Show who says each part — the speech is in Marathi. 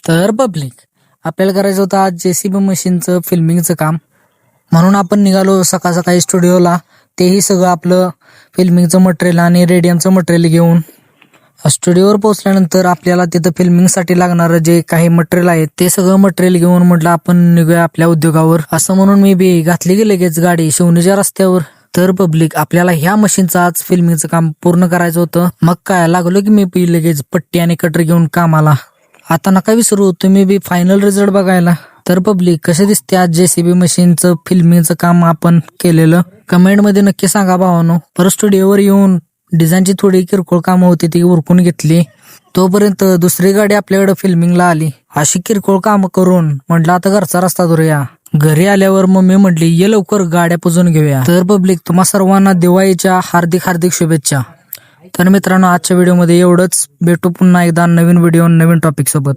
Speaker 1: तर पब्लिक आपल्याला करायचं होतं आज जेसीबी मशीनचं फिल्मिंगचं काम, म्हणून आपण निघालो सकाळ सकाळी स्टुडिओला. तेही सगळं आपलं फिल्मिंगचं मटेरियल आणि रेडियमचं मटेरियल घेऊन स्टुडिओवर पोहोचल्यानंतर आपल्याला तिथं फिल्मिंगसाठी लागणारं जे काही मटेरियल आहे ते सगळं मटेरियल घेऊन म्हटलं आपण निघूया आपल्या उद्योगावर. असं म्हणून मी बी घातली की लगेच गाडी शिवणीच्या रस्त्यावर. तर पब्लिक आपल्याला ह्या मशीनचं आज फिल्मिंगचं काम पूर्ण करायचं होतं. मग काय लागलो की मी बी लगेच पट्टी आणि कटर घेऊन कामाला. आता नका विसरू तुम्ही बी फायनल रिझल्ट बघायला. तर पब्लिक कसे दिसते आज जेसीबी मशीनचं फिल्मिंगचं काम आपण केलेलं, कमेंट मध्ये नक्की सांगा भावानो. परत स्टुडिओवर येऊन डिझाईनची थोडी किरकोळ कामं होती ती उरकून घेतली. तोपर्यंत दुसरी गाडी आपल्याकडे फिल्मिंगला आली. अशी किरकोळ कामं करून म्हटलं आता घरचा रस्ता धरूया. घरी आल्यावर मम्मी म्हटली ये लवकर गाड्या पुजून घेऊया. तर पब्लिक तुम्हा सर्वांना दिवाळीच्या हार्दिक हार्दिक शुभेच्छा. तर मित्रांनो आजच्या व्हिडिओमध्ये एवढंच. भेटू पुन्हा एकदा नवीन व्हिडिओ नवीन टॉपिक सोबत.